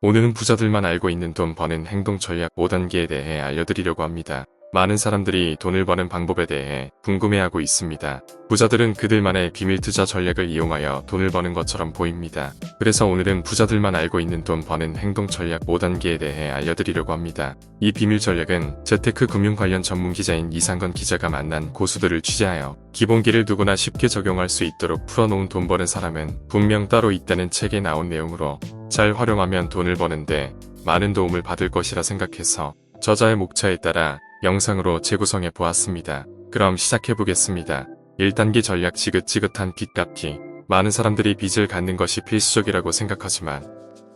오늘은 부자들만 알고 있는 돈 버는 행동 전략 5단계에 대해 알려드리려고 합니다. 많은 사람들이 돈을 버는 방법에 대해 궁금해하고 있습니다. 부자들은 그들만의 비밀 투자 전략을 이용하여 돈을 버는 것처럼 보입니다. 그래서 오늘은 부자들만 알고 있는 돈 버는 행동 전략 5단계에 대해 알려드리려고 합니다. 이 비밀 전략은 재테크 금융 관련 전문 기자인 이상건 기자가 만난 고수들을 취재하여 기본기를 누구나 쉽게 적용할 수 있도록 풀어놓은 돈 버는 사람은 분명 따로 있다는 책에 나온 내용으로 잘 활용하면 돈을 버는데 많은 도움을 받을 것이라 생각해서 저자의 목차에 따라 영상으로 재구성해 보았습니다. 그럼 시작해 보겠습니다. 1단계 전략 지긋지긋한 빚 갚기. 많은 사람들이 빚을 갖는 것이 필수적이라고 생각하지만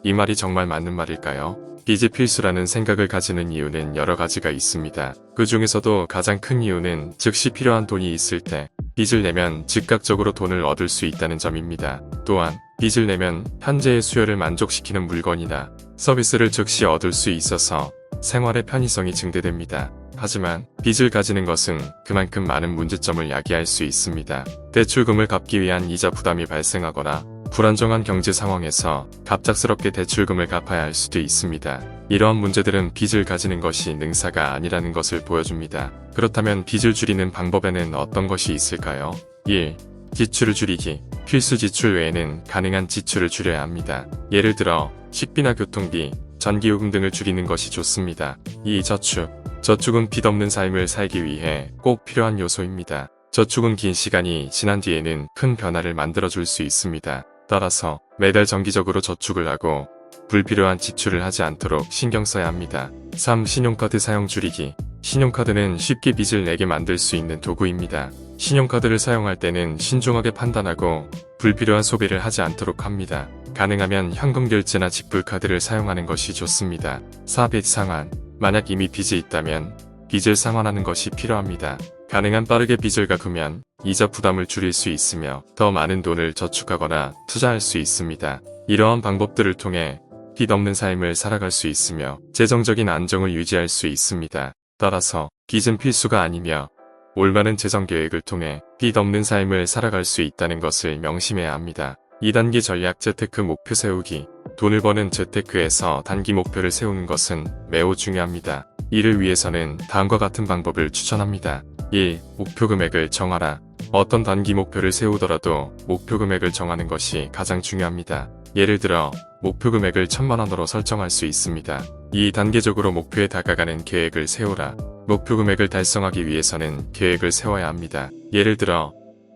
이 말이 정말 맞는 말일까요? 빚이 필수라는 생각을 가지는 이유는 여러 가지가 있습니다. 그 중에서도 가장 큰 이유는 즉시 필요한 돈이 있을 때 빚을 내면 즉각적으로 돈을 얻을 수 있다는 점입니다. 또한 빚을 내면 현재의 수요를 만족시키는 물건이나 서비스를 즉시 얻을 수 있어서 생활의 편의성이 증대됩니다. 하지만 빚을 가지는 것은 그만큼 많은 문제점을 야기할 수 있습니다. 대출금을 갚기 위한 이자 부담이 발생하거나 불안정한 경제 상황에서 갑작스럽게 대출금을 갚아야 할 수도 있습니다. 이러한 문제들은 빚을 가지는 것이 능사가 아니라는 것을 보여줍니다. 그렇다면 빚을 줄이는 방법에는 어떤 것이 있을까요? 1. 지출을 줄이기. 필수 지출 외에는 가능한 지출을 줄여야 합니다. 예를 들어 식비나 교통비, 전기요금 등을 줄이는 것이 좋습니다. 2. 저축. 저축은 빚 없는 삶을 살기 위해 꼭 필요한 요소입니다. 저축은 긴 시간이 지난 뒤에는 큰 변화를 만들어줄 수 있습니다. 따라서 매달 정기적으로 저축을 하고 불필요한 지출을 하지 않도록 신경 써야 합니다. 3. 신용카드 사용 줄이기. 신용카드는 쉽게 빚을 내게 만들 수 있는 도구입니다. 신용카드를 사용할 때는 신중하게 판단하고 불필요한 소비를 하지 않도록 합니다. 가능하면 현금결제나 직불카드를 사용하는 것이 좋습니다. 4. 빚 상환. 만약 이미 빚이 있다면 빚을 상환하는 것이 필요합니다. 가능한 빠르게 빚을 갚으면 이자 부담을 줄일 수 있으며 더 많은 돈을 저축하거나 투자할 수 있습니다. 이러한 방법들을 통해 빚 없는 삶을 살아갈 수 있으며 재정적인 안정을 유지할 수 있습니다. 따라서 빚은 필수가 아니며 올바른 재정 계획을 통해 빚 없는 삶을 살아갈 수 있다는 것을 명심해야 합니다. 2단계 전략 재테크 목표 세우기. 돈을 버는 재테크에서 단기 목표를 세우는 것은 매우 중요합니다. 이를 위해서는 다음과 같은 방법을 추천합니다. 1. 목표 금액을 정하라. 어떤 단기 목표를 세우더라도 목표 금액을 정하는 것이 가장 중요합니다. 예를 들어 목표 금액을 1000만원으로 설정할 수 있습니다. 2. 단계적으로 목표에 다가가는 계획을 세우라. 목표 금액을 달성하기 위해서는 계획을 세워야 합니다. 예를 들어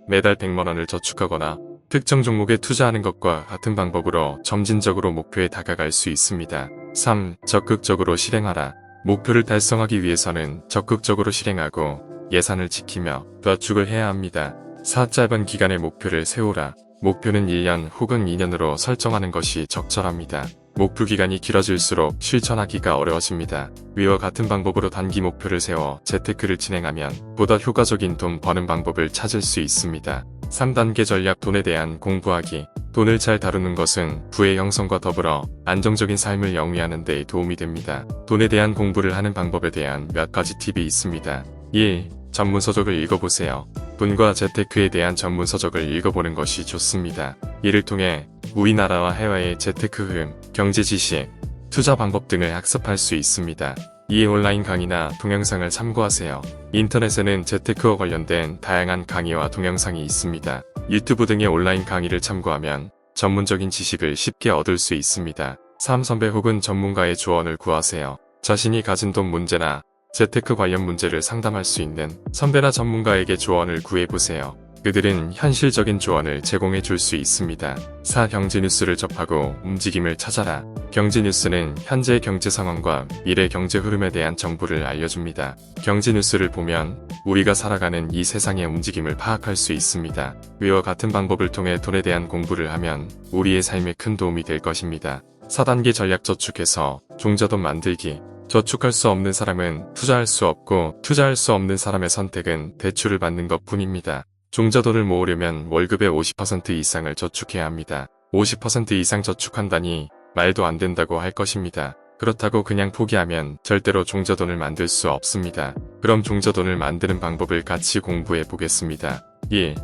매달 100만원을 저축하거나 특정 종목에 투자하는 것과 같은 방법으로 점진적으로 목표에 다가갈 수 있습니다. 3. 적극적으로 실행하라. 목표를 달성하기 위해서는 적극적으로 실행하고 예산을 지키며 저축을 해야 합니다. 4. 짧은 기간의 목표를 세우라. 목표는 1년 혹은 2년으로 설정하는 것이 적절합니다. 목표 기간이 길어질수록 실천하기가 어려워집니다. 위와 같은 방법으로 단기 목표를 세워 재테크를 진행하면 보다 효과적인 돈 버는 방법을 찾을 수 있습니다. 3단계 전략 돈에 대한 공부하기. 돈을 잘 다루는 것은 부의 형성과 더불어 안정적인 삶을 영위하는 데 도움이 됩니다. 돈에 대한 공부를 하는 방법에 대한 몇 가지 팁이 있습니다. 1. 전문서적을 읽어보세요. 돈과 재테크에 대한 전문서적을 읽어보는 것이 좋습니다. 이를 통해 우리나라와 해외의 재테크 흐름, 경제 지식, 투자 방법 등을 학습할 수 있습니다. 2. 온라인 강의나 동영상을 참고하세요. 인터넷에는 재테크와 관련된 다양한 강의와 동영상이 있습니다. 유튜브 등의 온라인 강의를 참고하면 전문적인 지식을 쉽게 얻을 수 있습니다. 3. 선배 혹은 전문가의 조언을 구하세요. 자신이 가진 돈 문제나 재테크 관련 문제를 상담할 수 있는 선배나 전문가에게 조언을 구해보세요. 그들은 현실적인 조언을 제공해 줄 수 있습니다. 4. 경제 뉴스를 접하고 움직임을 찾아라. 경제 뉴스는 현재의 경제 상황과 미래 경제 흐름에 대한 정보를 알려줍니다. 경제 뉴스를 보면 우리가 살아가는 이 세상의 움직임을 파악할 수 있습니다. 위와 같은 방법을 통해 돈에 대한 공부를 하면 우리의 삶에 큰 도움이 될 것입니다. 4단계 전략 저축해서 종자돈 만들기. 저축할 수 없는 사람은 투자할 수 없고 투자할 수 없는 사람의 선택은 대출을 받는 것 뿐입니다. 종자돈을 모으려면 월급의 50% 이상을 저축해야 합니다. 50% 이상 저축한다니 말도 안 된다고 할 것입니다. 그렇다고 그냥 포기하면 절대로 종자돈을 만들 수 없습니다. 그럼 종자돈을 만드는 방법을 같이 공부해 보겠습니다. 1.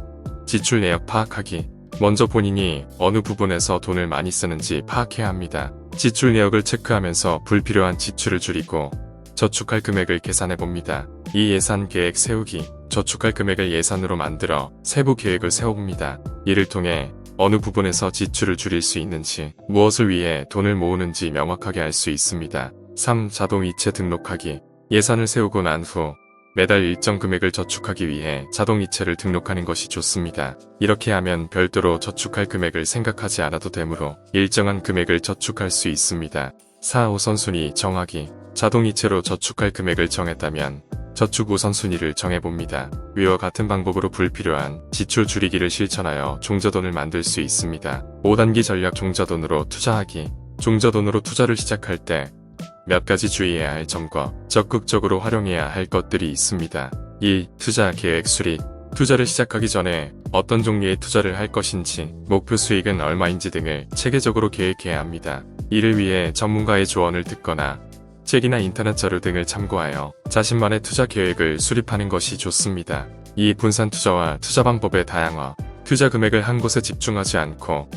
지출 내역 파악하기. 먼저 본인이 어느 부분에서 돈을 많이 쓰는지 파악해야 합니다. 지출 내역을 체크하면서 불필요한 지출을 줄이고 저축할 금액을 계산해 봅니다. 이 예산 계획 세우기, 저축할 금액을 예산으로 만들어 세부 계획을 세워봅니다. 이를 통해 어느 부분에서 지출을 줄일 수 있는지, 무엇을 위해 돈을 모으는지 명확하게 알 수 있습니다. 3. 자동이체 등록하기. 예산을 세우고 난 후 매달 일정 금액을 저축하기 위해 자동이체를 등록하는 것이 좋습니다. 이렇게 하면 별도로 저축할 금액을 생각하지 않아도 되므로 일정한 금액을 저축할 수 있습니다. 4. 우선순위 정하기. 자동이체로 저축할 금액을 정했다면 저축 우선순위를 정해봅니다. 위와 같은 방법으로 불필요한 지출 줄이기를 실천하여 종저돈을 만들 수 있습니다. 5단계 전략 종저돈으로 투자하기. 종저돈으로 투자를 시작할 때 몇 가지 주의해야 할 점과 적극적으로 활용해야 할 것들이 있습니다. 1. 투자 계획 수립. 투자를 시작하기 전에 어떤 종류의 투자를 할 것인지, 목표 수익은 얼마인지 등을 체계적으로 계획해야 합니다. 이를 위해 전문가의 조언을 듣거나 책이나 인터넷 자료 등을 참고하여 자신만의 투자 계획을 수립하는 것이 좋습니다. 2. 분산 투자와 투자 방법의 다양화. 투자 금액을 한 곳에 집중하지 않고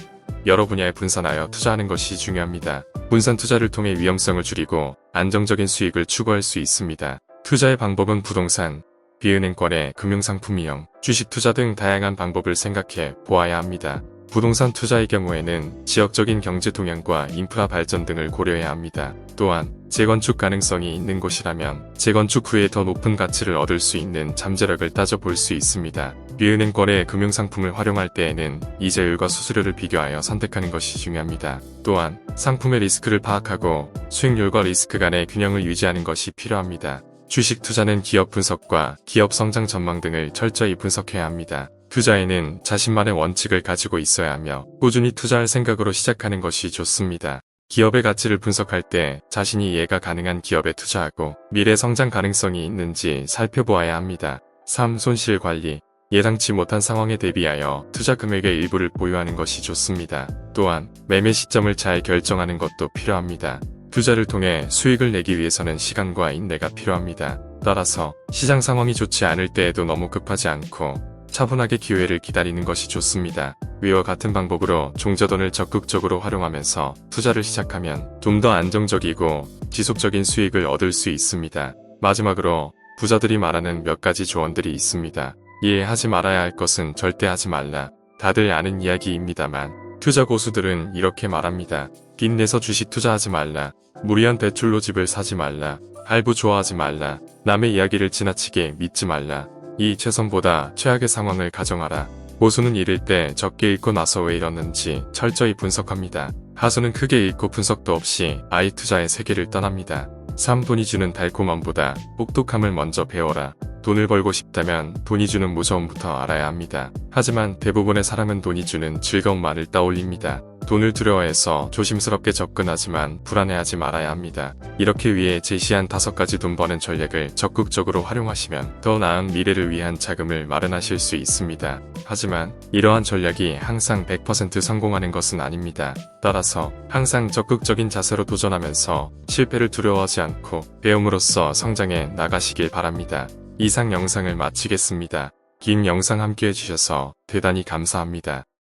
여러 분야에 분산하여 투자하는 것이 중요합니다. 분산 투자를 통해 위험성을 줄이고 안정적인 수익을 추구할 수 있습니다. 투자의 방법은 부동산, 비은행권의 금융상품이형, 주식 투자 등 다양한 방법을 생각해 보아야 합니다. 부동산 투자의 경우에는 지역적인 경제 동향과 인프라 발전 등을 고려해야 합니다. 또한 재건축 가능성이 있는 곳이라면 재건축 후에 더 높은 가치를 얻을 수 있는 잠재력을 따져볼 수 있습니다. 비은행권의 금융상품을 활용할 때에는 이자율과 수수료를 비교하여 선택하는 것이 중요합니다. 또한 상품의 리스크를 파악하고 수익률과 리스크 간의 균형을 유지하는 것이 필요합니다. 주식 투자는 기업 분석과 기업 성장 전망 등을 철저히 분석해야 합니다. 투자에는 자신만의 원칙을 가지고 있어야 하며 꾸준히 투자할 생각으로 시작하는 것이 좋습니다. 기업의 가치를 분석할 때 자신이 이해가 가능한 기업에 투자하고 미래 성장 가능성이 있는지 살펴보아야 합니다. 3. 손실 관리. 예상치 못한 상황에 대비하여 투자 금액의 일부를 보유하는 것이 좋습니다. 또한 매매 시점을 잘 결정하는 것도 필요합니다. 투자를 통해 수익을 내기 위해서는 시간과 인내가 필요합니다. 따라서 시장 상황이 좋지 않을 때에도 너무 급하지 않고 차분하게 기회를 기다리는 것이 좋습니다. 위와 같은 방법으로 종저돈을 적극적으로 활용하면서 투자를 시작하면 좀 더 안정적이고 지속적인 수익을 얻을 수 있습니다. 마지막으로 부자들이 말하는 몇 가지 조언들이 있습니다. 1. 하지 말아야 할 것은 절대 하지 말라. 다들 아는 이야기입니다만 투자 고수들은 이렇게 말합니다. 빚 내서 주식 투자하지 말라. 무리한 대출로 집을 사지 말라. 할부 좋아하지 말라. 남의 이야기를 지나치게 믿지 말라. 2. 최선보다 최악의 상황을 가정하라. 고수는 잃을 때 적게 잃고 나서 왜 잃었는지 철저히 분석합니다. 하수는 크게 잃고 분석도 없이 아이 투자의 세계를 떠납니다. 3. 돈이 주는 달콤함보다 똑똑함을 먼저 배워라. 돈을 벌고 싶다면 돈이 주는 무서움부터 알아야 합니다. 하지만 대부분의 사람은 돈이 주는 즐거움만을 떠올립니다. 돈을 두려워해서 조심스럽게 접근하지만 불안해하지 말아야 합니다. 이렇게 위해 제시한 5가지 돈 버는 전략을 적극적으로 활용하시면 더 나은 미래를 위한 자금을 마련하실 수 있습니다. 하지만 이러한 전략이 항상 100% 성공하는 것은 아닙니다. 따라서 항상 적극적인 자세로 도전하면서 실패를 두려워하지 않고 배움으로써 성장해 나가시길 바랍니다. 이상 영상을 마치겠습니다. 긴 영상 함께 해주셔서 대단히 감사합니다.